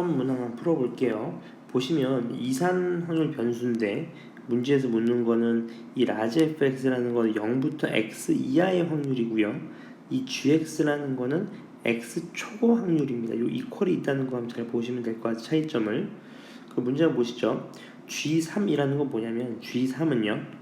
문항 한번 풀어볼게요. 보시면 이산 확률 변수인데 문제에서 묻는 거는 이 라지 fx라는 거는 0부터 x 이하의 확률이고요. 이 gx라는 거는 x 초고 확률입니다. 이 이퀄이 있다는 거 한번 잘 보시면 될 것 같아요. 차이점을. 그 문제 한번 보시죠. g3이라는 건 뭐냐면 g3은요.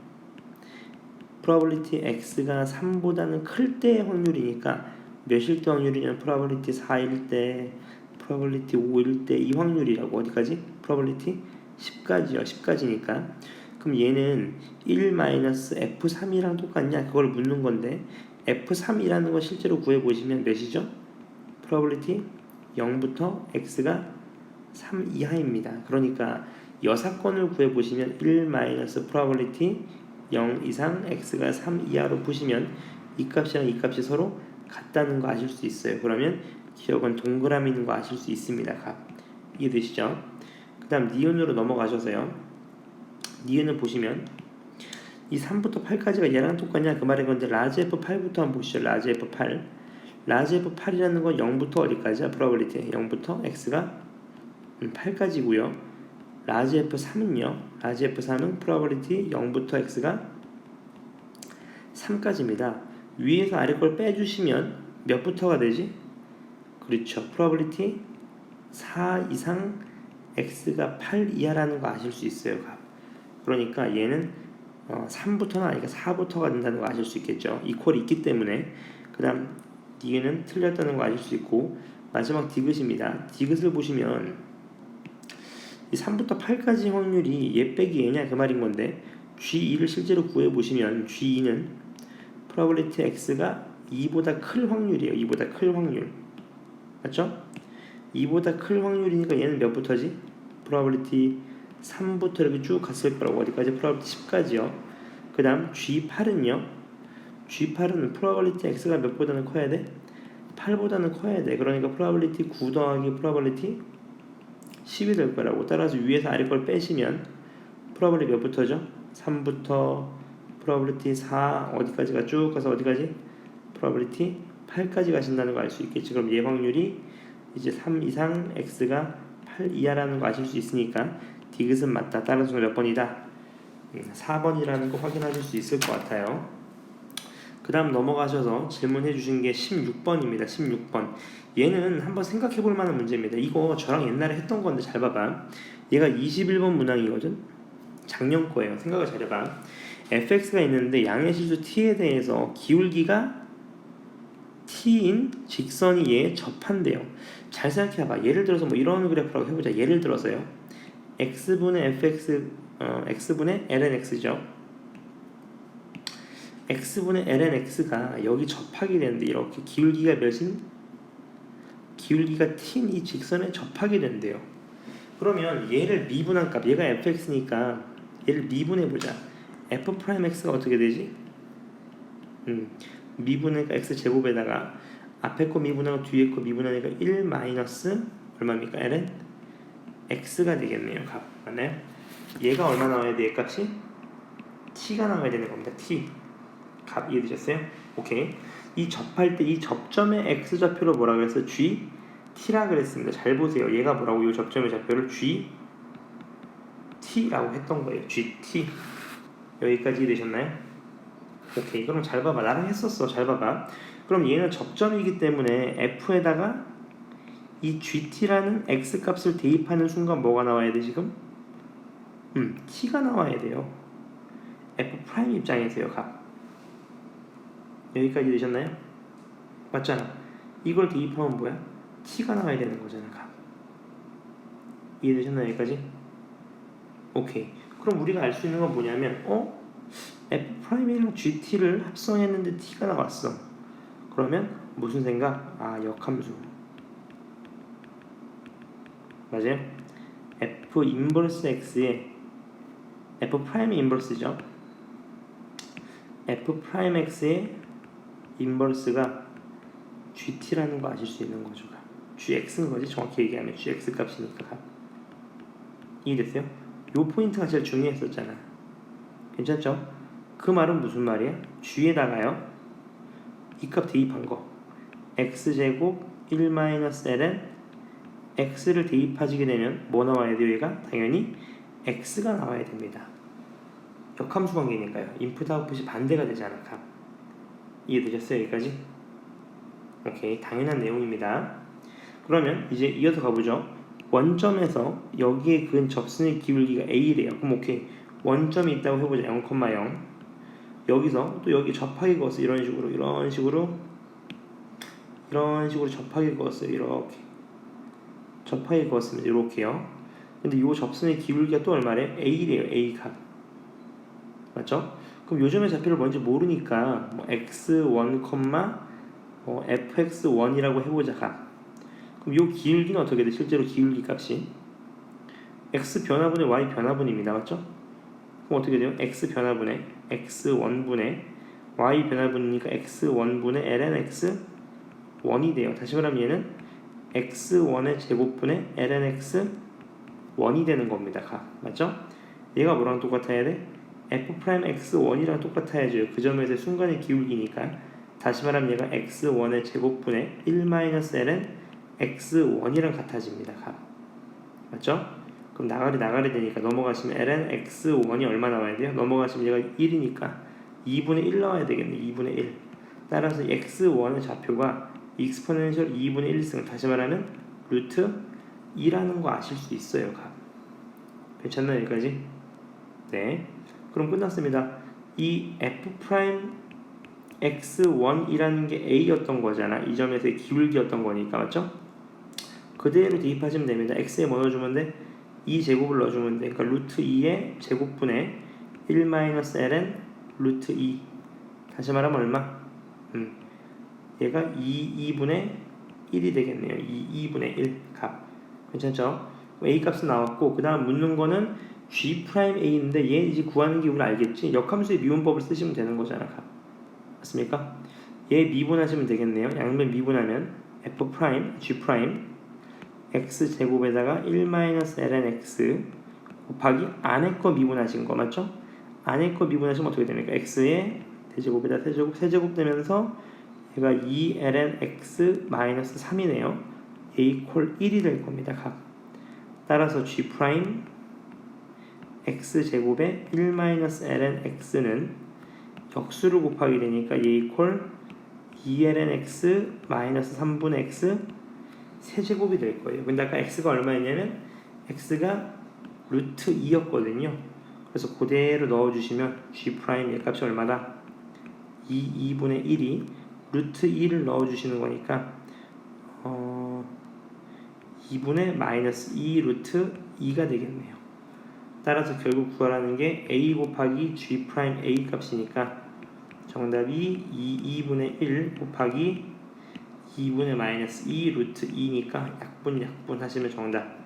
probability x가 3보다는 클 때의 확률이니까 몇일 때 확률이냐면 probability 4일 때 probability 5일 때 이 확률이라고. 어디까지? probability 10까지요. 10까지니까. 그럼 얘는 1-f3이랑 똑같냐? 그걸 묻는 건데 f3이라는 거 실제로 구해보시면 몇이죠? probability 0부터 x가 3 이하입니다. 그러니까 여사건을 구해보시면 1-probability 0 이상 x가 3 이하로 푸시면 이 값이랑 이 값이 서로 같다는 거 아실 수 있어요. 그러면 기억은 동그라미 있는 거 아실 수 있습니다. 값. 이해되시죠? 그 다음 니은으로 넘어가셔서요. 니은을 보시면 이 3부터 8까지가 얘랑 똑같냐 그 말인 건데 라지 F8부터 한번 보시죠. 라지 F8. 라지 F8이라는 건 0부터 어디까지야? probability 0부터 x가 8까지고요. 라지 F3은요. 라지 F3은 probability 0부터 x가 3까지입니다. 위에서 아래 걸 빼주시면 몇부터가 되지? 그렇죠. probability 4 이상 x가 8 이하라는 거 아실 수 있어요. 그러니까 얘는 3부터는 아니까 4부터가 된다는 거 아실 수 있겠죠. 이퀄이 있기 때문에. 그 다음 D는 틀렸다는 거 아실 수 있고, 마지막 디귿입니다. 디귿을 보시면 이 3부터 8까지 확률이 얘 빼기 얘냐 그 말인 건데 G2를 실제로 구해보시면 G2는 probability x가 2보다 클 확률이에요. 2보다 클 확률. 맞죠? 2보다 클 확률이니까 얘는 몇부터지? probability 3부터 이렇게 쭉 갔을 거라고. 어디까지? probability 10까지요. 그 다음 G8은요. G8은 probability x가 몇보다는 커야 돼? 8보다는 커야 돼. 그러니까 probability 9 더하기 probability 10이 될 거라고. 따라서 위에서 아래 걸 빼시면 probability 몇부터죠? 3부터 probability 4 어디까지가 쭉 가서 어디까지? probability 8까지 가신다는 거 알 수 있겠지. 그럼 얘 확률이 이제 3 이상 x가 8 이하라는 거 아실 수 있으니까 디귿은 맞다. 따라서 몇 번이다? 4번이라는 거 확인하실 수 있을 것 같아요. 그 다음 넘어가셔서 질문해 주신 게 16번입니다. 16번. 얘는 한번 생각해 볼 만한 문제입니다. 이거 저랑 옛날에 했던 건데 잘 봐봐. 얘가 21번 문항이거든. 작년 거예요. 생각을 잘해봐. fx가 있는데 양의 실수 t에 대해서 기울기가 t인 직선이 얘에 접한대요. 잘 생각해봐. 예를 들어서 뭐 이런 그래프라고 해보자. 예를 들어서요. x분의 fx x분의 ln x죠. x분의 ln x가 여기 접하게 되는데 이렇게 기울기가 몇인? 기울기가 t인 이 직선에 접하게 된대요. 그러면 얘를 미분한 값, 얘가 fx니까 얘를 미분해보자. f'x가 어떻게 되지? 미분하니까 x제곱에다가 앞에 거 미분하고 뒤에 거 미분하니까 1 마이너스 얼마입니까? ln x가 되겠네요. 값 맞나요? 얘가 얼마 나와야 돼? 얘 값이? t가 나와야 되는 겁니다. t 값 이해되셨어요? 오케이. 이 접할 때 이 접점의 x좌표로 뭐라 그랬어? g t라 그랬습니다. 잘 보세요. 얘가 뭐라고? 이 접점의 좌표를 g t라고 했던 거예요. g t. 여기까지 이해되셨나요? 오케이. 그럼 잘 봐봐. 나랑 했었어. 잘 봐봐. 그럼 얘는 접점이기 때문에 f에다가 이 gt라는 x값을 대입하는 순간 뭐가 나와야 돼 지금? t가 나와야 돼요. f' 입장에서요. 값. 여기까지 되셨나요? 맞잖아. 이걸 대입하면 뭐야? t가 나와야 되는 거잖아. 값. 이해되셨나요? 여기까지? 오케이. 그럼 우리가 알 수 있는 건 뭐냐면 f'이랑 gt를 합성했는데 t가 나왔어. 그러면 무슨 생각? 역함수. 맞아요? f 인버스 x에 f'의 인버스죠. f'x의 인버스가 gt라는 거 아실 수 있는 거죠. gx인 거지. 정확히 얘기하면 gx 값이니까. 이해됐어요? 요 포인트가 제일 중요했었잖아. 괜찮죠? 그 말은 무슨 말이야? g에다가요 이 값 대입한 거 x제곱 1-ln x를 대입하시게 되면 뭐 나와야 돼요? 얘가 당연히 x가 나와야 됩니다. 역함수 관계니까요. 인풋 아웃풋이 반대가 되잖아. 값. 이해되셨어요? 여기까지? 오케이, 당연한 내용입니다. 그러면 이제 이어서 가보죠. 원점에서 여기에 그은 접선의 기울기가 a래요. 그럼 오케이, 원점이 있다고 해보자. 0,0. 여기서 또 여기 접하기 그었어요. 이런 식으로 접하기 그었어요. 이렇게 접하기 그었습니다. 이렇게요. 근데 이 접선의 기울기가 또 얼마래? a래요. a 값. 맞죠? 그럼 요즘의 좌표를 뭔지 모르니까 뭐 x1, fx1이라고 해보자. 값. 그럼 이 기울기는 어떻게 돼? 실제로 기울기 값이 x 변화분의 y 변화분입니다. 맞죠? 그럼 어떻게 돼요? x 변화분의 x1분의 y 변화분이니까 x1분의 ln x1이 돼요. 다시 말하면 얘는 x1의 제곱분의 ln x1이 되는 겁니다. 맞죠? 얘가 뭐랑 똑같아야 돼? f'x1이랑 똑같아야죠. 그 점에서의 순간의 기울기니까. 다시 말하면 얘가 x1의 제곱분의 1-ln x1이랑 같아집니다. 맞죠? 그럼 나가리 되니까 넘어가시면 ln x1이 얼마 나와야 돼요? 넘어가시면 얘가 1이니까 2분의 1 나와야 되겠네. 2분의 1. 따라서 x1의 좌표가 exponential 2분의 1승, 다시 말하면 루트 2라는 거 아실 수 있어요. 괜찮나요? 여기까지? 네. 그럼 끝났습니다. 이 f'x1이라는 게 a였던 거잖아. 이 점에서의 기울기였던 거니까. 맞죠? 그대로 대입하시면 됩니다. x에 뭐 넣어주면 돼? 2제곱을 넣어주면 돼. 그러니까 루트 2의 제곱분의 1-ln 루트 2. 다시 말하면 얼마? 얘가 2분의 1이 되겠네요. 2분의 1 값. 괜찮죠? a 값은 나왔고, 그 다음 묻는 거는 G'A인데 얘 이제 구하는 게 우리 알겠지? 역함수의 미분법을 쓰시면 되는 거잖아. 값. 맞습니까? 얘 미분하시면 되겠네요. 양변 미분하면 f' G' x 제곱에다가 1-ln x 곱하기 안에 거 미분하신 거 맞죠? 안에 거 미분하시면 어떻게 됩니까? x의 대제곱에다 세제곱 되면서 얘가 2ln x-3이네요. a 콜 1이 될 겁니다. 값. 따라서 g' x 제곱에 1-ln x는 역수를 곱하게 되니까 a 콜 2ln x-3분의 x 세제곱이 될 거예요. 근데 아까 x가 얼마였냐면 x가 루트 2였거든요. 그래서 그대로 넣어주시면 G'의 값이 얼마다? 2분의 1이 루트 2를 넣어주시는 거니까 2분의 마이너스 2 루트 2가 되겠네요. 따라서 결국 구하라는 게 a 곱하기 G'A 값이니까 정답이 2분의 1 곱하기 2분의 마이너스 2 루트 2니까 약분 하시면 정답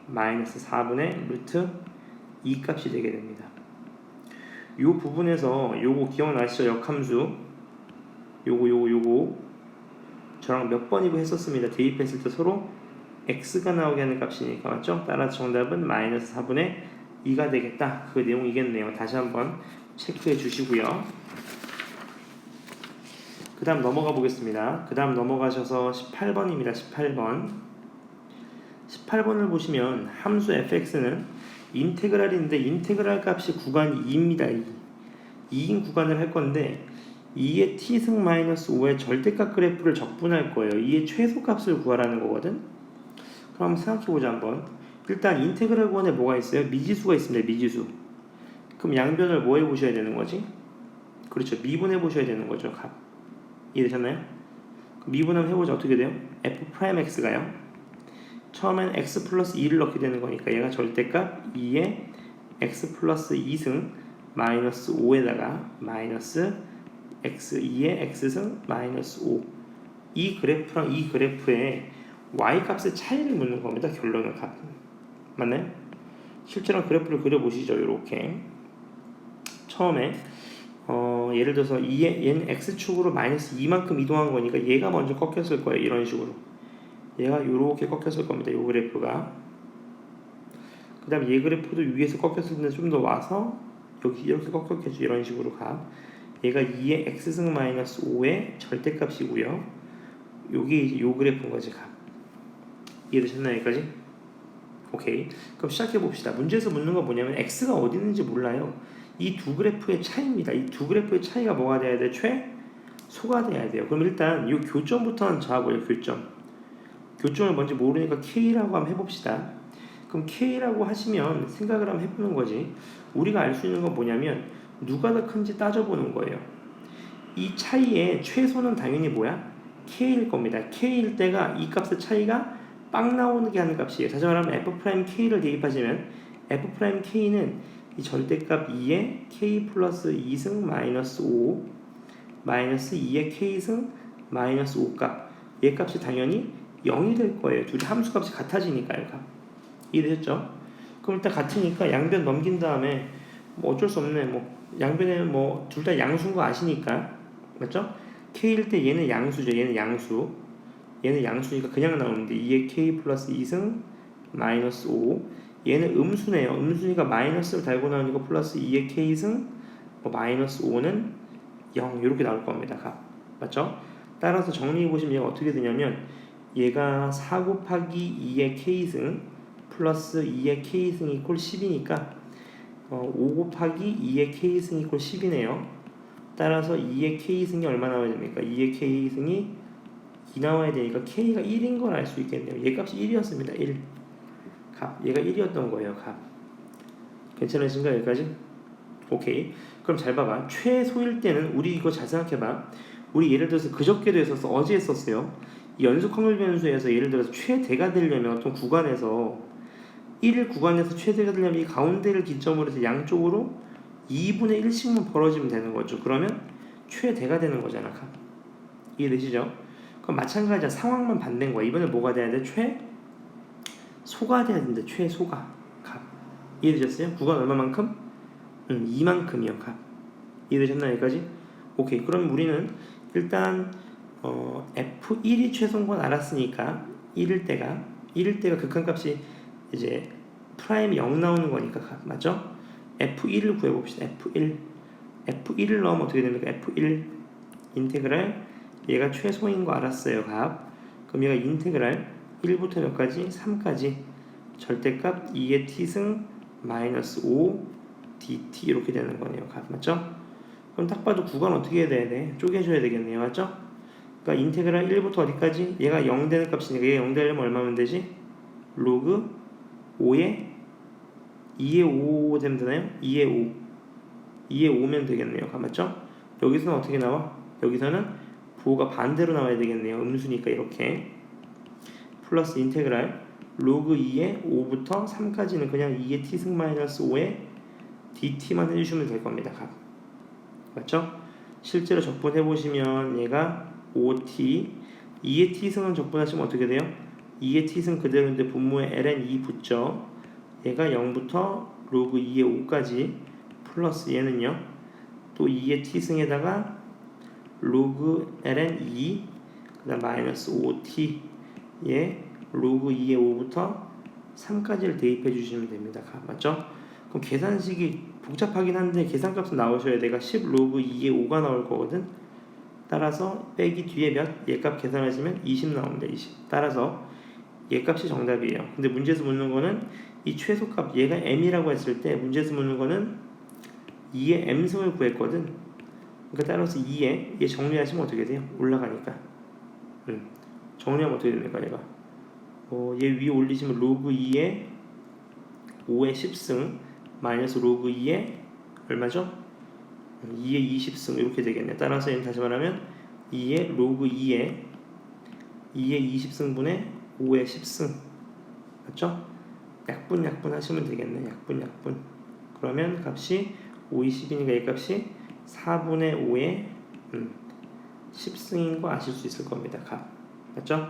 마이너스 4분의 루트 2 값이 되게 됩니다. 이 부분에서 요거 기억나시죠? 역함수 요거 저랑 몇 번이고 했었습니다. 대입했을 때 서로 x가 나오게 하는 값이니까. 맞죠? 따라서 정답은 마이너스 4분의 2가 되겠다. 그 내용이겠네요. 다시 한번 체크해 주시고요. 그 다음 넘어가 보겠습니다. 그 다음 넘어가셔서 18번입니다. 18번을 보시면 함수 fx는 인테그랄인데 인테그랄 값이 구간 2입니다. 2인 구간을 할 건데 2의 t승 마이너스 5의 절대값 그래프를 적분할 거예요. 2의 최소값을 구하라는 거거든. 그럼 생각해보자 한번. 일단 인테그랄 구간에 뭐가 있어요? 미지수가 있습니다. 미지수. 그럼 양변을 뭐 해보셔야 되는 거지? 그렇죠. 미분해 보셔야 되는 거죠. 값. 이해되셨나요? 미분하면 해보자. 어떻게 돼요? f'x가요. 처음엔 x 플러스 2를 넣게 되는 거니까 얘가 절대값 2에 x 플러스 2승 마이너스 5에다가 마이너스 x 2에 x승 마이너스 5. 이 그래프랑 이 그래프의 y 값의 차이를 묻는 겁니다. 결론은 값. 맞나요? 실제로 그래프를 그려보시죠. 이렇게 처음에 예를 들어서 얘는 x축으로 마이너스 2만큼 이동한 거니까 얘가 먼저 꺾였을 거예요. 이런 식으로 얘가 이렇게 꺾였을 겁니다. 이 그래프가. 그 다음에 얘 그래프도 위에서 꺾였을 텐데 좀 더 와서 여기 이렇게 꺾였겠죠. 이런 식으로 가. 얘가 2의 x승 마이너스 5의 절대값이고요. 요게 이제 요 그래프인 거지. 값. 이해되셨나요? 여기까지? 오케이. 그럼 시작해 봅시다. 문제에서 묻는 건 뭐냐면 x가 어디 있는지 몰라요. 이 두 그래프의 차이입니다. 이 두 그래프의 차이가 뭐가 돼야 돼? 최소가 돼야 돼요. 그럼 일단 이 교점부터는 잡아보요. 교점을 뭔지 모르니까 K라고 한번 해봅시다. 그럼 K라고 하시면 생각을 한번 해보는 거지. 우리가 알 수 있는 건 뭐냐면 누가 더 큰지 따져보는 거예요. 이 차이의 최소는 당연히 뭐야? K일 겁니다. K일 때가 이 값의 차이가 빵 나오는 게 하는 값이에요. 다시 말하면 F'K를 대입하시면 F'K는 이 절대값 2에 K 플러스 2승 마이너스 5 마이너스 2의 K승 마이너스 5값, 얘 값이 당연히 0이 될 거예요. 둘이 함수값이 같아지니까요. 이해되셨죠? 그럼 일단 같으니까 양변 넘긴 다음에 뭐 어쩔 수 없네. 뭐 양변에는 뭐 둘 다 양수인 거 아시니까, 맞죠? K일 때 얘는 양수죠. 얘는 양수니까 그냥 나오는데 2의 K 플러스 2승 마이너스 5, 얘는 음수네요. 음수니까 마이너스를 달고 나오니까 플러스 2의 K승 마이너스 5는 0 이렇게 나올 겁니다. 맞죠? 따라서 정리해 보시면 얘가 어떻게 되냐면 얘가 4 곱하기 2의 K승 플러스 2의 K승 이퀄 10이니까 5 곱하기 2의 K승 이퀄 10이네요. 따라서 2의 K승이 얼마 나와야 됩니까? 2의 K승이 2 나와야 되니까 K가 1인 걸 알 수 있겠네요. 얘 값이 1이었습니다. 1. 얘가 1이었던 거예요. 괜찮으신가요? 여기까지? 오케이. 그럼 잘 봐봐. 최소일 때는 우리 이거 잘 생각해봐. 우리 예를 들어서 그저께도 했었어. 어제 했었어요. 연속 확률 변수에서 예를 들어서 최대가 되려면 어떤 구간에서 1 구간에서 최대가 되려면 이 가운데를 기점으로 해서 양쪽으로 2분의 1씩만 벌어지면 되는 거죠. 그러면 최대가 되는 거잖아. 이해되시죠? 그럼 마찬가지야. 상황만 반대인 거야. 이번에 뭐가 돼야 돼? 최소가 돼야 된다. 최소가. 이해되셨어요? 구간 얼마만큼? 2만큼이요. 이해되셨나요? 여기까지? 오케이. 그럼 우리는 일단 F1이 최소인 건 알았으니까 1일 때가 극한값이 이제 프라임이 0 나오는 거니까 맞죠? F1을 구해봅시다. F1을 넣으면 어떻게 됩니까? F1 인테그랄 얘가 최소인 거 알았어요. 그럼 얘가 인테그랄 1부터 몇까지? 3까지 절대값 2의 t승 마이너스 5 dt 이렇게 되는 거네요. 맞죠? 그럼 딱 봐도 구간 어떻게 해야 돼? 쪼개줘야 되겠네요. 맞죠? 그러니까 인테그랄 1부터 어디까지? 얘가 0 되는 값이니까 얘가 0 되려면 얼마면 되지? 로그 5에 2의 5 되면 되나요? 2의 5면 되겠네요. 맞죠? 여기서는 어떻게 나와? 여기서는 부호가 반대로 나와야 되겠네요. 음수니까 이렇게 플러스 인테그랄 로그 2의 5부터 3까지는 그냥 2의 t승 마이너스 5의 dt만 해주시면 될 겁니다. 맞죠? 실제로 적분해보시면 얘가 5t 2의 t승은 적분하시면 어떻게 돼요? 2의 t승 그대로인데 분모에 ln 2 붙죠. 얘가 0부터 로그 2의 5까지 플러스 얘는요 또 2의 t승에다가 로그 ln 2 그 다음 마이너스 5t 얘 로그 2의 5부터 3까지를 대입해 주시면 됩니다. 맞죠? 그럼 계산식이 복잡하긴 한데 계산값은 나오셔야 돼가 10 로그 2의 5가 나올 거거든. 따라서 빼기 뒤에 얘값 계산하시면 20 나옵니다. 20. 따라서 얘값이 정답이에요. 근데 문제에서 묻는 거는 이 최소값 얘가 m이라고 했을 때 문제에서 묻는 거는 2의 m승을 구했거든. 그러니까 따라서 2에 얘 정리하시면 어떻게 돼요? 올라가니까. 정리하면 어떻게 됩니까? 얘가 얘 위에 올리시면 로그 2의 5의 10승 마이너스 로그 2의 얼마죠? 2의 20승 이렇게 되겠네. 따라서 얘는 다시 말하면 2의 로그 2의 20승분의 5의 10승 맞죠? 약분 하시면 되겠네. 약분 그러면 값이 5, 20이니까 이 값이 4분의 5의 10승인 거 아실 수 있을 겁니다. 맞죠?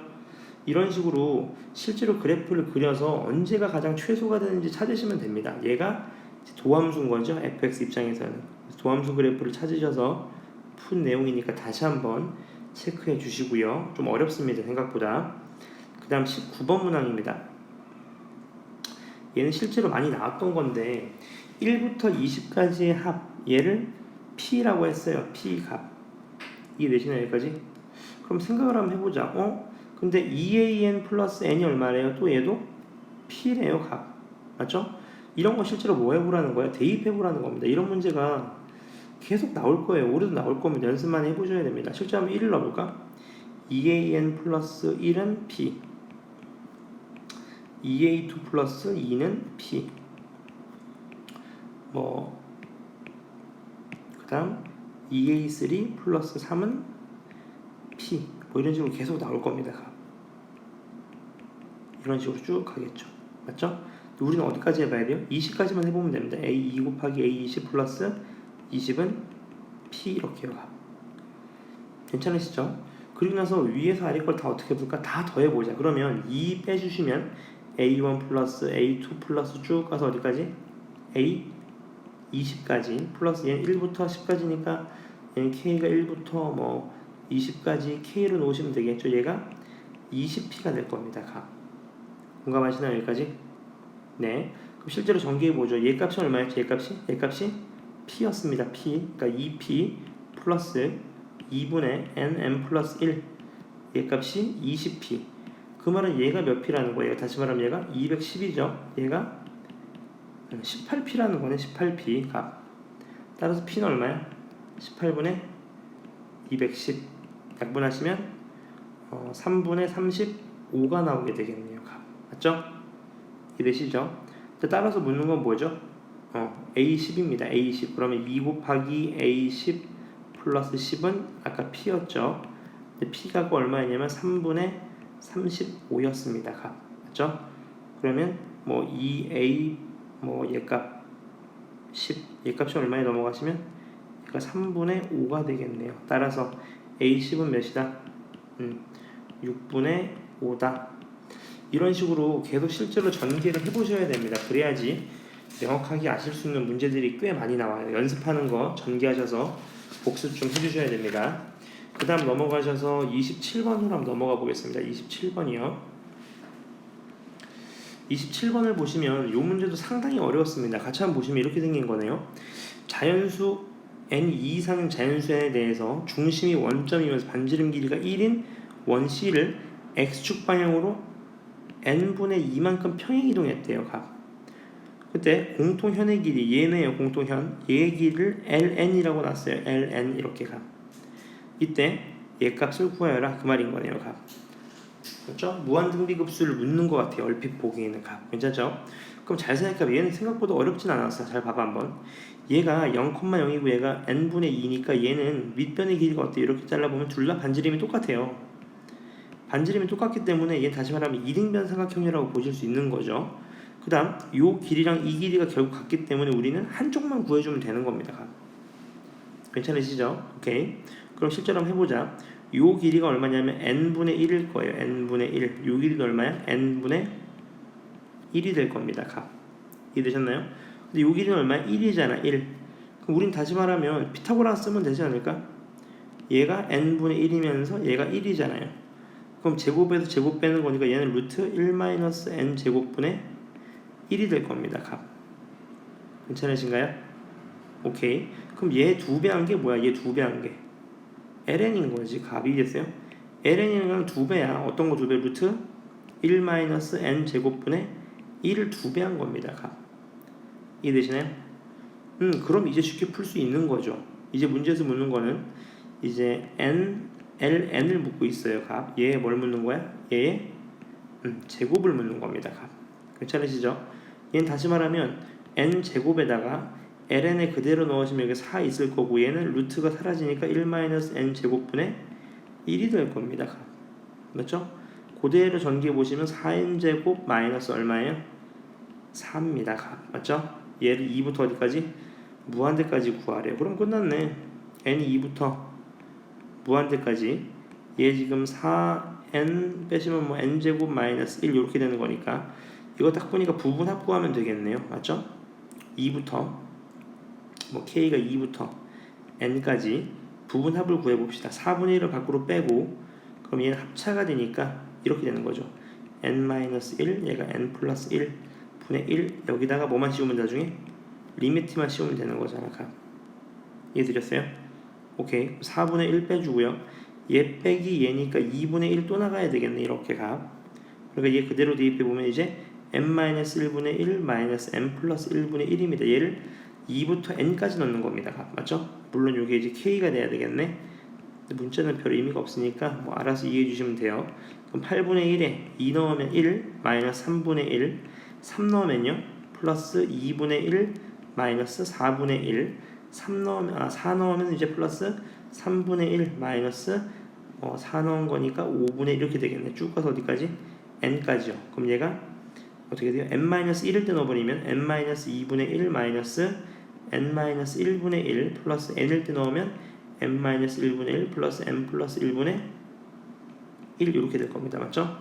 이런 식으로 실제로 그래프를 그려서 언제가 가장 최소가 되는지 찾으시면 됩니다. 얘가 도함수인 거죠. fx 입장에서는 도함수 그래프를 찾으셔서 푼 내용이니까 다시 한번 체크해 주시고요. 좀 어렵습니다. 생각보다. 그 다음 19번 문항입니다. 얘는 실제로 많이 나왔던 건데 1부터 20까지의 합 얘를 P라고 했어요. P 값 이해되시나요? 여기까지? 그럼 생각을 한번 해보자. 근데 2an 플러스 n이 얼마래요? 또 얘도 p래요, 값. 맞죠? 이런 거 실제로 뭐 해보라는 거야? 대입해보라는 겁니다. 이런 문제가 계속 나올 거예요. 올해도 나올 겁니다. 연습만 해보셔야 됩니다. 실제 한번 1을 넣어볼까? 2an 플러스 1은 p, 2a2 플러스 2는 p, 뭐 그 다음 2a3 플러스 3은 p, 뭐 이런 식으로 계속 나올 겁니다. 이런 식으로 쭉 가겠죠. 맞죠? 우리는 어디까지 해봐야 돼요? 20까지만 해보면 됩니다. a2 곱하기 a20 플러스 20은 p 이렇게요. 괜찮으시죠? 그리고 나서 위에서 아래 걸 다 어떻게 볼까? 다 더해보자. 그러면 2 빼주시면 a1 플러스 a2 플러스 쭉 가서 어디까지? a20까지 플러스 얘는 1부터 10까지니까 얘는 k가 1부터 뭐 20까지 k로 놓으시면 되겠죠. 얘가 20p가 될 겁니다. 공감하시나요? 여기까지? 네. 그럼 실제로 전개해보죠. 얘 값이 얼마였죠? 얘 값이 p였습니다. p. 그러니까 2p 플러스 2분의 n 플러스 1. 얘 값이 20p. 그 말은 얘가 몇 p라는 거예요? 다시 말하면 얘가 210이죠. 얘가 18p라는 거네. 18p 값. 따라서 p는 얼마야? 18분의 210. 약분하시면 3분의 35가 나오게 되겠네요. 값. 맞죠? 이해되시죠? 따라서 묻는 건 뭐죠? A10입니다. A10. 그러면 2 곱하기 A10 플러스 10은 아까 P였죠. 근데 P가 얼마였냐면 3분의 35였습니다. 값. 맞죠? 그러면 뭐 2A 뭐 얘값 10, 얘값이 얼마에 넘어가시면 얘가 3분의 5가 되겠네요. 따라서 A10은 몇이다? 6분의 5다. 이런 식으로 계속 실제로 전개를 해보셔야 됩니다. 그래야지 명확하게 아실 수 있는 문제들이 꽤 많이 나와요. 연습하는 거 전개하셔서 복습 좀 해주셔야 됩니다. 그 다음 넘어가셔서 27번으로 한번 넘어가 보겠습니다. 27번이요. 27번을 보시면 이 문제도 상당히 어려웠습니다. 같이 한번 보시면 이렇게 생긴 거네요. 자연수 n 이상 자연수에 대해서 중심이 원점이면서 반지름 길이가 1인 원C를 x축 방향으로 n분의 2만큼 평행 이동했대요. 값. 그때 공통현의 길이 얘네요. 공통현 얘의 길이를 ln이라고 놨어요. ln 이렇게 값. 이때 얘 값을 구하여라 그 말인 거네요. 값. 그렇죠? 무한등비급수를 묻는 것 같아요. 얼핏 보기에는 값. 괜찮죠? 그럼 잘 생각해봐. 얘는 생각보다 어렵진 않았어. 잘 봐봐 한번. 얘가 0,0이고 얘가 n분의 2니까 얘는 밑변의 길이가 어때요? 이렇게 잘라보면 둘 다 반지름이 똑같아요. 반지름이 똑같기 때문에 얘 다시 말하면 이등변 삼각형이라고 보실 수 있는 거죠. 그 다음 요 길이랑 이 길이가 결국 같기 때문에 우리는 한쪽만 구해주면 되는 겁니다. 괜찮으시죠? 오케이. 그럼 실제로 한번 해보자. 요 길이가 얼마냐면 n분의 1일 거예요. n분의 1. 요 길이가 얼마야? n분의 1이 될 겁니다. 이해되셨나요? 근데 요 길이는 얼마야? 1이잖아. 1. 그럼 우린 다시 말하면 피타고라스 쓰면 되지 않을까? 얘가 n분의 1이면서 얘가 1이잖아요. 그럼 제곱에서 제곱 빼는 거니까 얘는 루트 1-n 제곱분의 1이 될 겁니다. 값. 괜찮으신가요? 오케이. 그럼 얘 2배 한 게 뭐야? 얘 2배 한 게 ln인 거지. 값이 됐어요? ln이면 2배야. 어떤 거 2배? 루트 1-n 제곱분의 1을 2배 한 겁니다. 값. 이해되시나요? 그럼 이제 쉽게 풀 수 있는 거죠. 이제 문제에서 묻는 거는 이제 ln을 묻고 있어요. 값. 얘에 뭘 묻는 거야? 얘의 제곱을 묻는 겁니다. 값. 괜찮으시죠? 얘는 다시 말하면 n 제곱에다가 ln에 그대로 넣으시면 여기 4 있을 거고 얘는 루트가 사라지니까 1-n 제곱분의 1이 될 겁니다. 값. 맞죠? 그대로 전개해 보시면 4n 제곱 마이너스 얼마예요? 4입니다. 값. 맞죠? 얘를 2부터 어디까지? 무한대까지 구하래요. 그럼 끝났네. n이 2부터 무한대까지. 얘 지금 4n 빼시면 뭐 n제곱 마이너스 1 이렇게 되는 거니까 이거 딱 보니까 부분합구하면 되겠네요. 맞죠? 2부터 뭐 k가 2부터 n까지 부분합을 구해봅시다. 4분의 1을 밖으로 빼고 그럼 얘는 합차가 되니까 이렇게 되는 거죠. n-1 얘가 n 플러스 1 분의 1 여기다가 뭐만 씌우면 나중에 리미트만 씌우면 되는 거잖아. 이해되셨어요? 오케이. 4분의 1 빼주고요. 얘 빼기 얘니까 2분의 1 또 나가야 되겠네. 이렇게 값. 그러니까 얘 그대로 대입해보면 이제 n-1분의 1 마이너스 n 플러스 1분의 1입니다. 얘를 2부터 n까지 넣는 겁니다. 값. 맞죠? 물론 이게 이제 k가 돼야 되겠네. 근데 문자는 별 의미가 없으니까 뭐 알아서 이해해 주시면 돼요. 그럼 8분의 1에 2 넣으면 1 마이너스 3분의 1 3 넣으면요 플러스 2분의 1 마이너스 4분의 1 3 넣으면 4 넣으면 이제 플러스 3분의 1 마이너스 4 넣은 거니까 5분의 1 이렇게 되겠네. 쭉 가서 어디까지? n까지요. 그럼 얘가 어떻게 돼요? n-1을 때 넣어버리면 n-2분의 1 마이너스 n-1분의 1 플러스 n을 때 넣으면 n-1분의 1 플러스 n 플러스 1분의 1 이렇게 될 겁니다. 맞죠?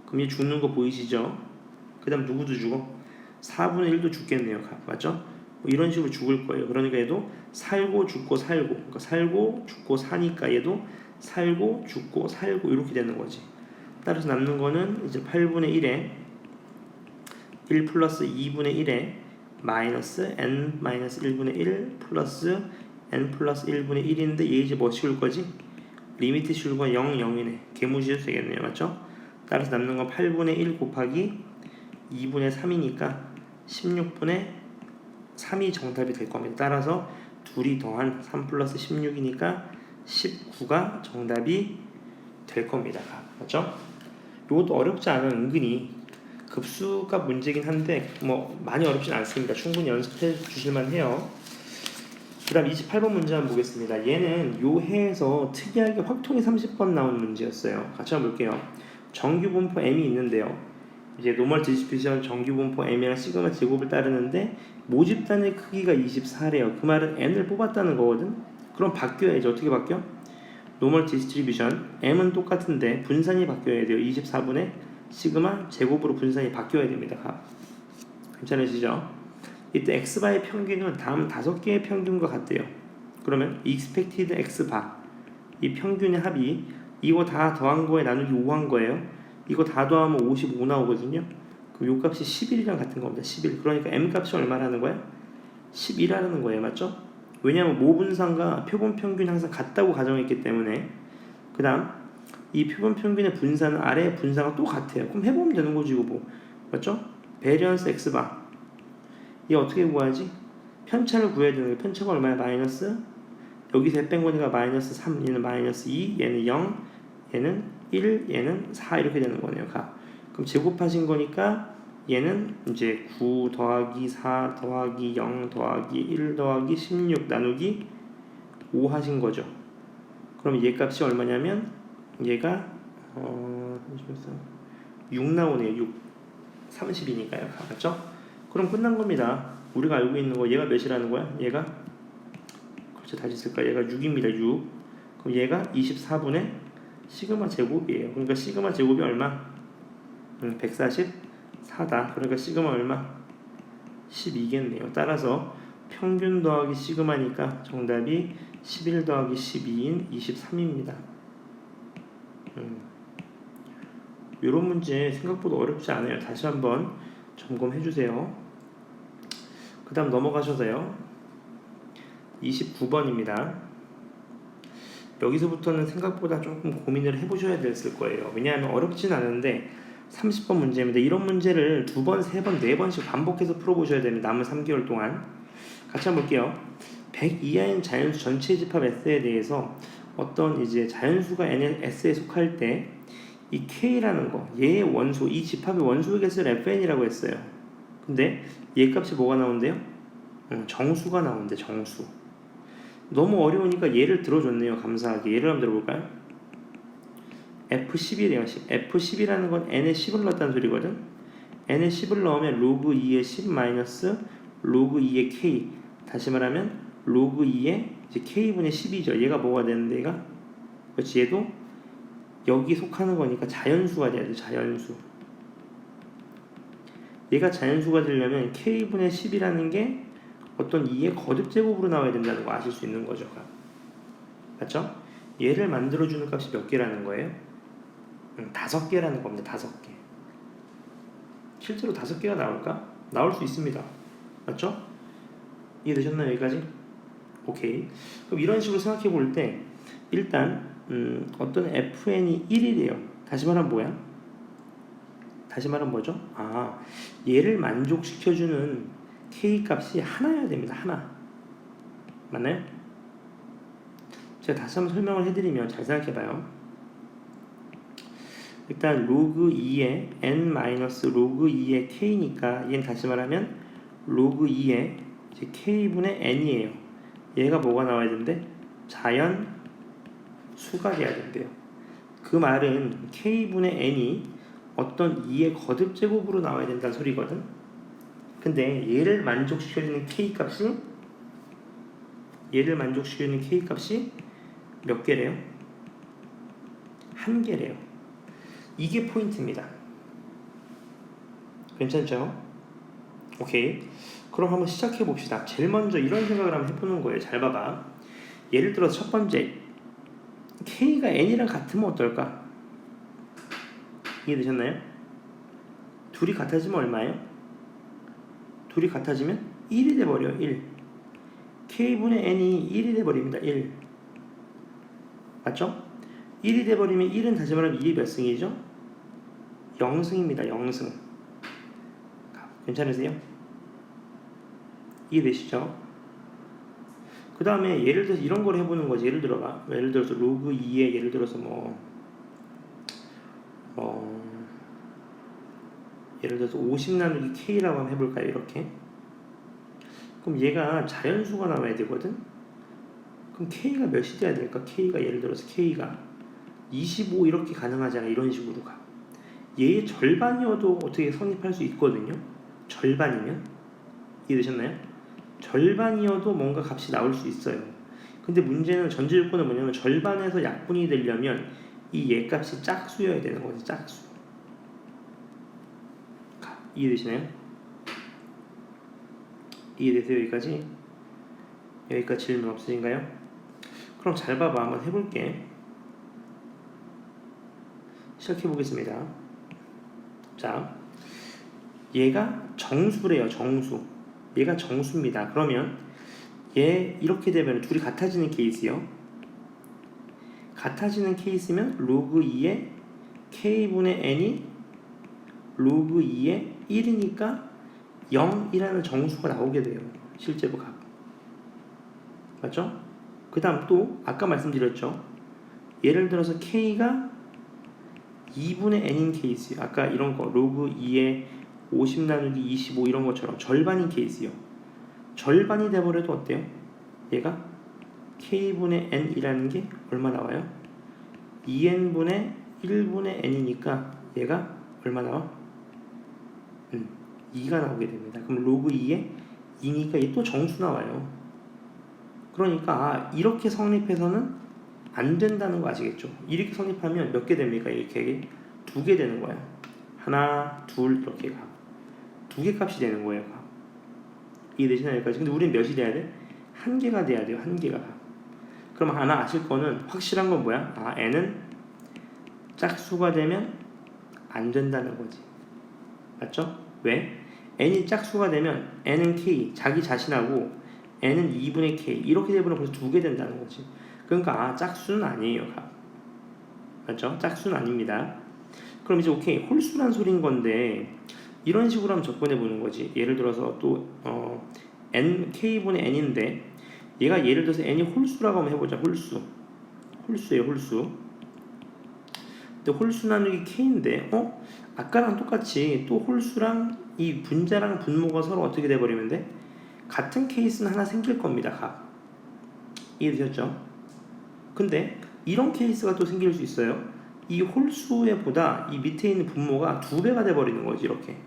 그럼 얘 죽는 거 보이시죠? 그 다음 누구도 죽어? 4분의 1도 죽겠네요. 맞죠? 뭐 이런 식으로 죽을 거예요. 그러니까 얘도 살고 죽고 살고, 그러니까 살고 죽고 사니까 얘도 살고 죽고 살고 이렇게 되는 거지. 따라서 남는 거는 이제 8분의 1에 1 플러스 2분의 1에 마이너스 n 마이너스 1분의 1 플러스 n 플러스 1분의 1인데 얘 이제 뭐 씌울 거지? 리미트 씌울 건 0, 0이네. 개무시해도 되겠네요. 맞죠? 따라서 남는 건 8분의 1 곱하기 2분의 3이니까 16분의 3이 정답이 될 겁니다. 따라서 둘이 더한 3 플러스 16이니까 19가 정답이 될 겁니다. 맞죠? 이것도 어렵지 않은 은근히 급수가 문제긴 한데 뭐 많이 어렵진 않습니다. 충분히 연습해 주실만 해요. 그 다음 28번 문제 한번 보겠습니다. 얘는 요 해에서 특이하게 확통이 30번 나온 문제였어요. 같이 한번 볼게요. 정규 분포 m이 있는데요. 이제 노멀 디스트리뷰션 정규 분포 m이랑 시그마 제곱을 따르는데 모집단의 크기가 24래요. 그 말은 n을 뽑았다는 거거든. 그럼 바뀌어야지. 어떻게 바뀌어? 노멀 디스트리뷰션 m은 똑같은데 분산이 바뀌어야 돼요. 24분의 시그마 제곱으로 분산이 바뀌어야 됩니다. 괜찮으시죠? 이때 x바의 평균은 다음 5개의 평균과 같대요. 그러면 expected x바 이 평균의 합이 이거 다 더한 거에 나누기 5 한 거예요. 이거 다 더하면 55 나오거든요. 그럼 요 값이 11이랑 같은 겁니다. 11. 그러니까 m 값이 얼마라는 거야? 11이라는 거예요. 맞죠? 왜냐하면 모분산과 표본 평균이 항상 같다고 가정했기 때문에. 그 다음 이 표본 평균의 분산은 아래의 분산과 또 같아요. 그럼 해보면 되는 거지 이거 뭐. 맞죠? 베리언스 x바 얘 어떻게 구하지? 편차를 구해야 되는 거예요. 편차가 얼마야? 마이너스 여기서 뺀 거니까 마이너스 3 얘는 마이너스 2 얘는 0 얘는 1 얘는 4 이렇게 되는 거네요. 그럼 제곱하신 거니까 얘는 이제 9 더하기 4 더하기 0 더하기 1 더하기 16 나누기 5 하신 거죠. 그럼 얘 값이 얼마냐면 얘가 6 나오네요. 6 30이니까요. 맞죠? 그럼 끝난 겁니다. 우리가 알고 있는 거 얘가 몇이라는 거야? 얘가 그렇죠. 다시 쓸까? 얘가 6입니다. 6. 그럼 얘가 24분의 시그마 제곱이에요. 그러니까 시그마 제곱이 얼마? 144다. 그러니까 시그마 얼마? 12겠네요. 따라서 평균 더하기 시그마니까 정답이 11 더하기 12인 23입니다. 이런 문제 생각보다 어렵지 않아요. 다시 한번 점검해 주세요. 그 다음 넘어가셔서요. 29번입니다. 여기서부터는 생각보다 조금 고민을 해보셔야 됐을 거예요. 왜냐하면 어렵진 않은데 30번 문제입니다. 이런 문제를 2번, 3번, 4번씩 반복해서 풀어보셔야 됩니다. 남은 3개월 동안. 같이 한번 볼게요. 100 이하인 자연수 전체 집합 S에 대해서 어떤 이제 자연수가 S에 속할 때 이 K라는 거, 얘의 원소, 이 집합의 원소 개수를 FN이라고 했어요. 근데 얘 값이 뭐가 나온대요? 정수가 나온대. 정수. 너무 어려우니까 얘를 들어줬네요. 감사하게. 얘를 한번 들어볼까요? F10이래요. F10이라는 건 n에 10을 넣었다는 소리거든. n에 10을 넣으면 로그 2의 10 마이너스 로그 2의 k. 다시 말하면 로그 2의 이제 k분의 10이죠. 얘가 뭐가 되는데 얘가? 그렇지. 얘도 여기 속하는 거니까 자연수가 돼야 돼. 자연수. 얘가 자연수가 되려면 k분의 10이라는 게 어떤 2의 거듭 제곱으로 나와야 된다는 거 아실 수 있는 거죠. 맞죠? 얘를 만들어주는 값이 몇 개라는 거예요? 5개라는 겁니다. 5개. 실제로 5개가 나올까? 나올 수 있습니다. 맞죠? 이해되셨나요? 여기까지? 오케이. 그럼 이런 식으로 생각해 볼 때 일단 어떤 fn이 1이래요. 다시 말하면 뭐야? 다시 말하면 뭐죠? 얘를 만족시켜주는 k 값이 하나여야 됩니다. 하나. 맞나요? 제가 다시 한번 설명을 해드리면 잘 생각해봐요. 일단 로그 2의 n 마이너스 로그 2의 k니까 얘는 다시 말하면 로그 2의 k분의 n이에요. 얘가 뭐가 나와야 된대? 자연 수가 돼야 된대요. 그 말은 k분의 n이 어떤 2의 거듭 제곱으로 나와야 된다는 소리거든. 근데 얘를 만족시켜주는 k 값이 몇 개래요? 한 개래요. 이게 포인트입니다. 괜찮죠? 오케이. 그럼 한번 시작해 봅시다. 제일 먼저 이런 생각을 한번 해보는 거예요. 잘 봐봐. 예를 들어 첫 번째 k가 n이랑 같으면 어떨까? 이해되셨나요? 둘이 같아지면 얼마예요? 둘이 같아지면 1이 돼버려요. 1. k분의 n이 1이 돼버립니다. 1. 맞죠? 1이 돼버리면 1은 다시 말하면 2의 몇 승이죠? 0승입니다. 0승. 괜찮으세요? 이해되시죠? 그 다음에 예를 들어서 이런 걸 해보는 거지. 예를 들어서 로그 2에 예를 들어서 예를 들어서 50 나누기 k라고 한번 해볼까요? 이렇게. 그럼 얘가 자연수가 나와야 되거든? 그럼 k가 몇이 돼야 될까? k가 예를 들어서 k가 25 이렇게 가능하잖아. 이런 식으로 가. 얘의 절반이어도 어떻게 성립할 수 있거든요. 절반이면. 이해되셨나요? 절반이어도 뭔가 값이 나올 수 있어요. 근데 문제는 전제조건은 뭐냐면 절반에서 약분이 되려면 이 얘 값이 짝수여야 되는 거지. 짝수. 이해되시나요? 이해되세요? 여기까지? 여기까지 질문 없으신가요? 그럼 잘 봐봐. 한번 해볼게. 시작해보겠습니다. 자, 얘가 정수래요. 정수. 얘가 정수입니다. 그러면 얘 이렇게 되면 둘이 같아지는 케이스요. 같아지는 케이스면 로그 2의 k분의 n이 로그 2의 1이니까 0이라는 정수가 나오게 돼요. 실제로 값. 맞죠? 그 다음 또 아까 말씀드렸죠. 예를 들어서 k가 2분의 n인 케이스요. 아까 이런 거 로그 2의 50 나누기 25 이런 것처럼 절반인 케이스요. 절반이 돼버려도 어때요? 얘가 k분의 n이라는 게 얼마 나와요? 2n분의 1분의 n이니까 얘가 얼마 나와? 2가 나오게 됩니다. 그럼 로그 2에 2니까 얘 또 정수 나와요. 그러니까 이렇게 성립해서는 안 된다는 거 아시겠죠? 이렇게 성립하면 몇 개 됩니까? 이렇게 2개 되는 거야. 하나, 둘 이렇게 가. 2개 값이 되는 거예요. 이해되시나요? 여기까지? 근데 우리는 몇이 돼야 돼? 1개가 돼야 돼요. 1개가. 그럼 하나 아실 거는 확실한 건 뭐야? n은 짝수가 되면 안 된다는 거지. 맞죠? 왜? n이 짝수가 되면 n은 k, 자기 자신하고 n은 2분의 k 이렇게 되면 벌써 2개 된다는 거지. 그러니까 짝수는 아니에요. 맞죠? 짝수는 아닙니다. 그럼 이제 오케이 홀수란 소린 건데 이런 식으로 한번 접근해 보는 거지. 예를 들어서 또 n k분의 n인데 얘가 예를 들어서 n이 홀수라고 한번 해보자. 홀수예요. 홀수. 근데 홀수 나누기 k인데 아까랑 똑같이 또 홀수랑 이 분자랑 분모가 서로 어떻게 돼버리면 돼? 같은 케이스는 하나 생길 겁니다. 값. 이해되셨죠? 근데 이런 케이스가 또 생길 수 있어요. 이 홀수에 보다 이 밑에 있는 분모가 2배가 돼버리는 거지. 이렇게.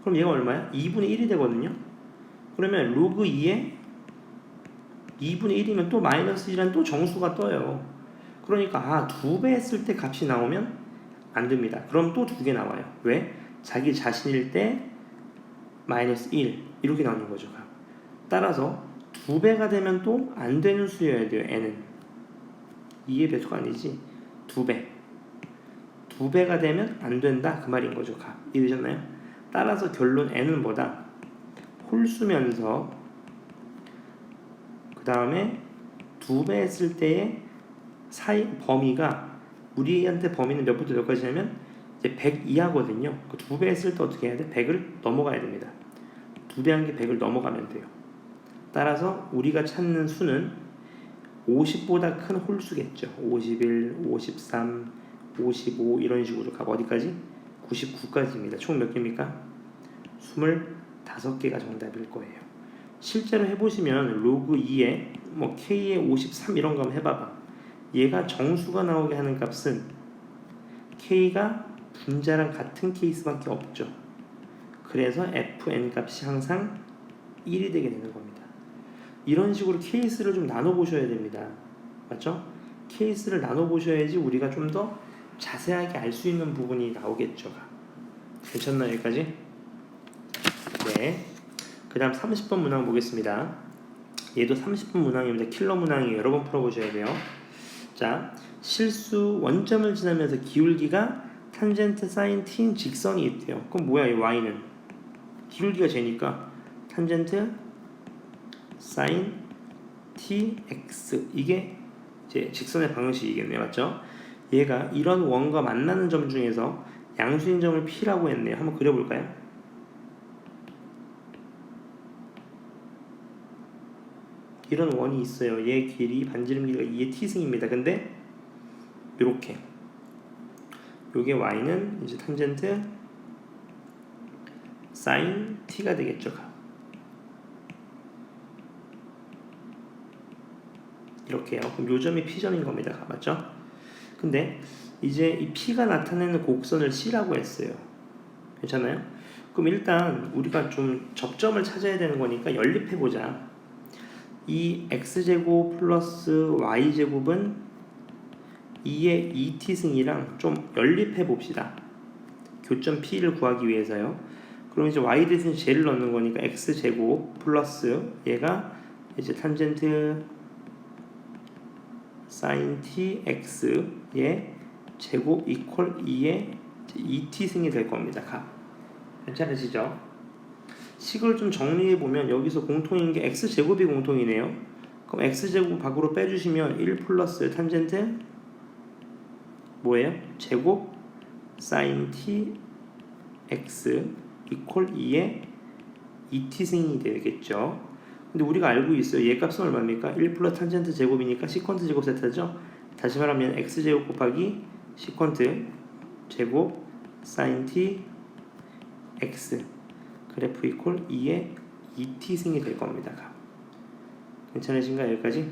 그럼 얘가 얼마야? 2분의 1이 되거든요. 그러면 로그 2에 2분의 1이면 또 마이너스 1이란 또 정수가 떠요. 그러니까 2배 했을 때 값이 나오면 안 됩니다. 그럼 또 2개 나와요. 왜? 자기 자신일 때 마이너스 1 이렇게 나오는 거죠. 따라서 2배가 되면 또 안 되는 수여야 돼요. n은 2의 배수가 아니지 2배 2배가 되면 안 된다 그 말인 거죠. 이해되셨나요? 따라서 결론 n은 뭐다? 홀수면서 그 다음에 2배 했을 때의 사이 범위가 우리한테 범위는 몇부터 몇까지냐면 이제 100 이하거든요. 그 2배 했을 때 어떻게 해야 돼? 100을 넘어가야 됩니다. 2배 한 게 100을 넘어가면 돼요. 따라서 우리가 찾는 수는 50보다 큰 홀수겠죠. 51, 53, 55 이런 식으로 가고 어디까지? 99까지입니다. 총 몇 개입니까? 25개가 정답일 거예요. 실제로 해보시면 로그 2에 뭐 k에 53 이런 거 한번 해봐봐. 얘가 정수가 나오게 하는 값은 k가 분자랑 같은 케이스밖에 없죠. 그래서 fn 값이 항상 1이 되게 되는 겁니다. 이런 식으로 케이스를 좀 나눠보셔야 됩니다. 맞죠? 케이스를 나눠보셔야지 우리가 좀 더 자세하게 알 수 있는 부분이 나오겠죠. 괜찮나요? 여기까지? 네. 그 다음 30번 문항 보겠습니다. 얘도 30분 문항입니다. 킬러 문항이 여러 번 풀어보셔야 돼요. 자, 실수 원점을 지나면서 기울기가 탄젠트 사인 t인 직선이 있대요. 그럼 뭐야 이 y는? 기울기가 제니까 탄젠트 사인 tx 이게 이제 직선의 방정식이겠네요. 맞죠? 얘가 이런 원과 만나는 점 중에서 양수인 점을 p라고 했네요. 한번 그려볼까요? 이런 원이 있어요. 얘 길이 반지름 길이가 2의 t승입니다. 근데 요렇게 요게 y는 이제 탄젠트 사인 t가 되겠죠. 이렇게요. 그럼 요점이 p점인 겁니다. 맞죠? 근데 이제 이 p가 나타내는 곡선을 c라고 했어요. 괜찮아요? 그럼 일단 우리가 좀 접점을 찾아야 되는 거니까 연립해보자. 이 x제곱 플러스 y제곱은 2의 2t승이랑 좀 연립해 봅시다. 교점 p를 구하기 위해서요. 그럼 이제 y 대신 j를 넣는 거니까 x제곱 플러스 얘가 이제 탄젠트 sin tx의 제곱 이퀄 2의 2t승이 될 겁니다. 값. 괜찮으시죠? 식을 좀 정리해 보면 여기서 공통인 게 x제곱이 공통이네요. 그럼 x제곱 밖으로 빼주시면 1 플러스 탄젠트 뭐예요? 제곱 sin t x 이퀄 2의 2t승이 되겠죠. 근데 우리가 알고 있어요. 얘 값은 얼마입니까? 1 플러스 탄젠트 제곱이니까 시퀀트 제곱 세타죠. 다시 말하면 x제곱 곱하기 시퀀트 제곱 sin t x 그래프 이퀄 2의 2t승이 될 겁니다. 괜찮으신가요? 여기까지?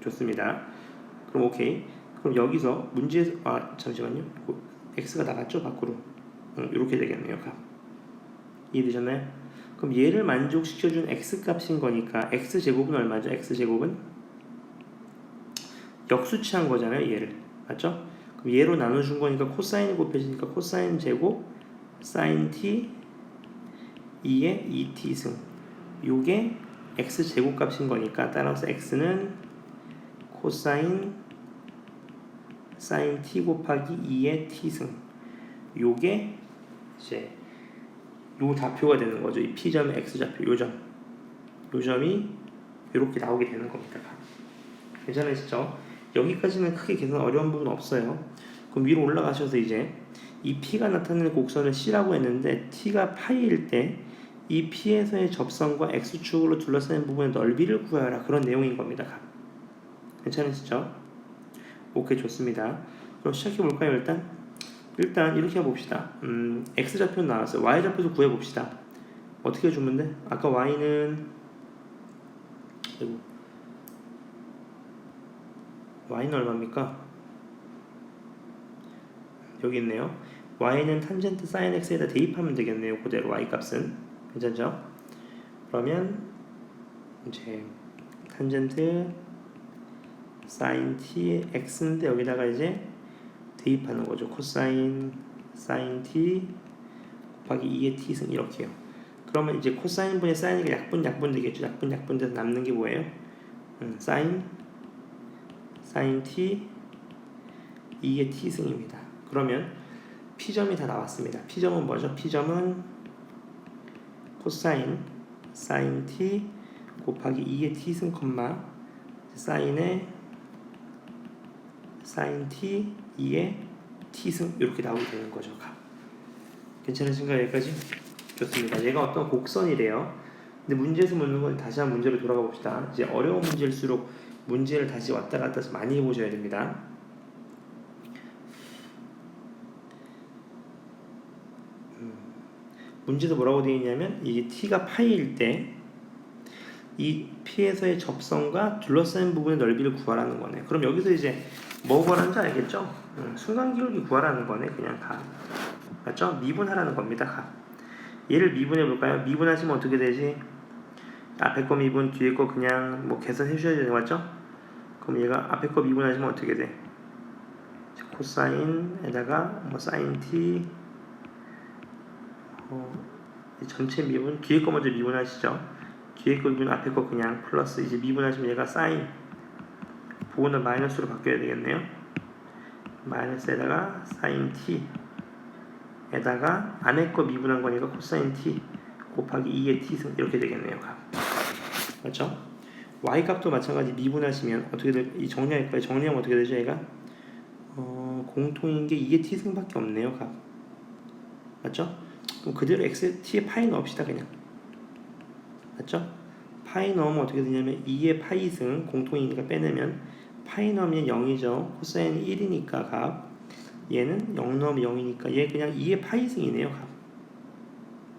좋습니다. 그럼 오케이. 그럼 여기서 문제에서 잠시만요. x가 나갔죠? 밖으로. 이렇게 되겠네요. 이해되셨나요? 그럼 얘를 만족시켜준 x값인 거니까 x제곱은 얼마죠? x제곱은 역수치한 거잖아요. 얘를. 맞죠? 그럼 얘로 나눠준 거니까 코사인이 곱해지니까 코사인 제곱 sin t 2의 2t승 요게 x제곱 값인 거니까 따라서 x는 코사인 sin t 곱하기 2의 t승 요게 이제 요 좌표가 되는 거죠. 이 p점의 x좌표 요점이 이렇게 나오게 되는 겁니다. 괜찮으시죠? 여기까지는 크게 계산 어려운 부분 없어요. 그럼 위로 올라가셔서 이제 이 p가 나타내는 곡선을 c라고 했는데 t가 파이일 때 이 p에서의 접선과 x축으로 둘러싸인 부분의 넓이를 구하라. 그런 내용인 겁니다. 괜찮으시죠? 오케이, 좋습니다. 그럼 시작해 볼까요? 일단 이렇게 해봅시다. x좌표는 나왔어요. y좌표도 구해봅시다. 어떻게 주면 돼? 아까 y는 얼마입니까? 여기 있네요. y는 탄젠트 sin x에다 대입하면 되겠네요. 그대로 y 값은. 괜찮죠? 그러면 이제 탄젠트 sin t x인데 여기다가 이제 대입하는 거죠. 코사인 sin t 곱하기 2의 t승 이렇게요. 그러면 이제 코사인 분의 사인이 약분 되겠죠. 약분 돼서 남는 게 뭐예요? sin t 2의 t승입니다. 그러면 p점이 다 나왔습니다. p점은 뭐죠? p점은 코사인 sin t 곱하기 2의 t승 콤마 사인의 sin t 2의 t승 이렇게 나오게 되는 거죠. 괜찮으신가요? 여기까지? 좋습니다. 얘가 어떤 곡선이래요. 근데 문제에서 묻는 건 다시 한번 문제로 돌아가 봅시다. 이제 어려운 문제일수록 문제를 다시 왔다 갔다 많이 해보셔야 됩니다. 문제도 뭐라고 되어 있냐면 이게 t가 파이일 때 이 P에서의 접선과 둘러싸인 부분의 넓이를 구하라는 거네. 그럼 여기서 이제 뭐 구하라는지 알겠죠? 순간기울기 구하라는 거네. 그냥 맞죠? 미분하라는 겁니다. 얘를 미분해 볼까요? 미분하시면 어떻게 되지? 앞에 거 미분, 뒤에 거 그냥 뭐 계산해 주셔야 되는 거 맞죠? 그럼 얘가 앞에 거 미분하시면 어떻게 돼? 코사인에다가 뭐 사인 t 전체 미분, 뒤에 거 먼저 미분하시죠. 뒤에 거 미분, 앞에 거 그냥 플러스. 이제 미분하시면 얘가 사인 부분을 마이너스로 바뀌어야 되겠네요. 마이너스에다가 사인 t 에다가 안에 거 미분한 거니까 코사인 t 곱하기 2의 t승 이렇게 되겠네요. 맞죠? y 값도 마찬가지 미분하시면 어떻게 이 정리할까요? 정리하면 어떻게 되죠? 얘가 공통인 게 2의 t승밖에 없네요. 맞죠? 그럼 그대로 x t의 파이 넣읍시다. 그냥 맞죠? 파이 넣으면 어떻게 되냐면 2의 파이승 공통이니까 빼내면 파이 넣으면 0이죠. 코사인이 1이니까 값 얘는 0 넣으면 0이니까 얘 그냥 2의 파이승이네요. 값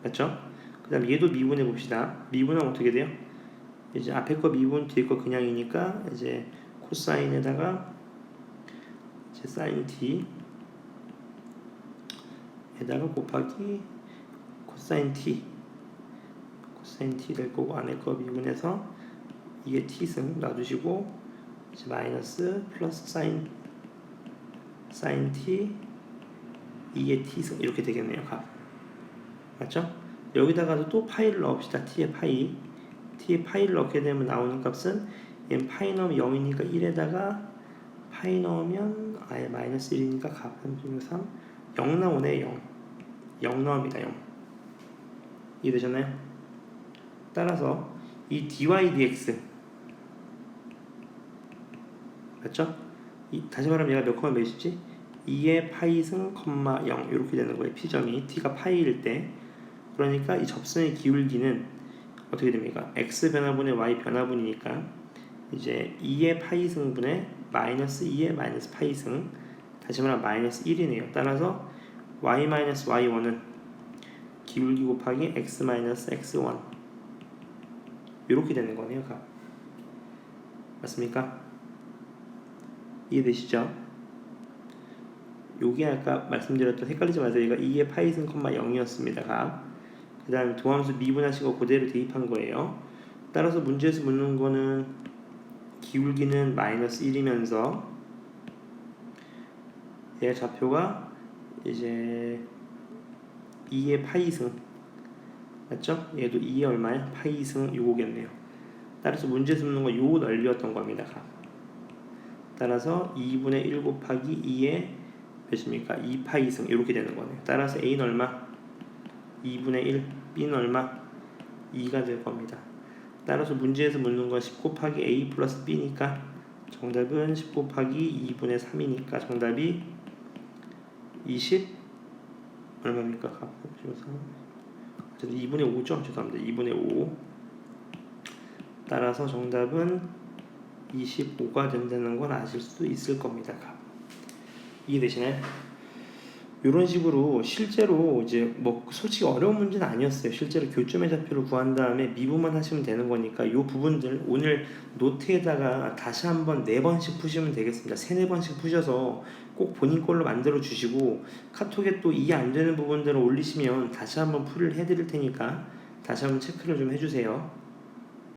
맞죠? 그 다음 얘도 미분해 봅시다. 미분하면 어떻게 돼요? 이제 앞에 거 미분 뒤에 거 그냥이니까 이제 코사인에다가 이제 사인 t 에다가 곱하기 코사인 t 될 거고 안에 거 미분해서 이게 t승 놔두시고 이제 마이너스 플러스 사인 t 2의 t승 이렇게 되겠네요. 맞죠? 여기다가도 또 파이를 넣읍시다. t의 파이를 넣게 되면 나오는 값은 얘는 파이 넣으면 0이니까 1에다가 파이 넣으면 아예 마이너스 1이니까 값 3, 0 나오네. 0 나옵니다. 0 이해되셨나요? 따라서 이 dy dx 맞죠? 다시 말하면 얘가 몇 콤마 몇이지? 2의 파이승, 0 이렇게 되는 거예요. P점이 t가 파이일 때. 그러니까 이 접선의 기울기는 어떻게 됩니까? x 변화분의 y 변화분이니까 이제 2의 파이승분의 마이너스 2의 마이너스 파이승 다시 말하면 마이너스 1이네요. 따라서 y-y1은 기울기 곱하기 x-x1 이렇게 되는 거네요. 맞습니까? 이해되시죠? 요게 아까 말씀드렸던 헷갈리지 마세요. 얘가 2의 파이승, 0이었습니다. 그 다음에 도함수 미분하시고 그대로 대입한 거예요. 따라서 문제에서 묻는 거는 기울기는 마이너스 1이면서 얘 좌표가 이제 2의 파이승 맞죠? 얘도 2의 얼마야? 파이승 요거겠네요. 따라서 문제에서 묻는 건 요 넓이였던 겁니다. 따라서 2분의 1 곱하기 2의 몇입니까? 2파이승 이렇게 되는 거네요. 따라서 A는 얼마? 2분의 1, B는 얼마? 2가 될 겁니다. 따라서 문제에서 묻는 건 10 곱하기 A 플러스 B니까 정답은 10 곱하기 2분의 3이니까 정답이 20 얼마입니까? 2분의 5죠? 죄송합니다. 2분의 5 따라서 정답은 25가 된다는 건 아실 수 있을 겁니다. 이해되시나요? 이런 식으로 실제로 이제 뭐 솔직히 어려운 문제는 아니었어요. 실제로 교점의 좌표를 구한 다음에 미분만 하시면 되는 거니까 이 부분들 오늘 노트에다가 다시 한번 4번씩 푸시면 되겠습니다. 3-4번씩 푸셔서 꼭 본인 걸로 만들어 주시고 카톡에 또 이해 안 되는 부분들을 올리시면 다시 한번 풀이를 해드릴 테니까 다시 한번 체크를 좀 해주세요.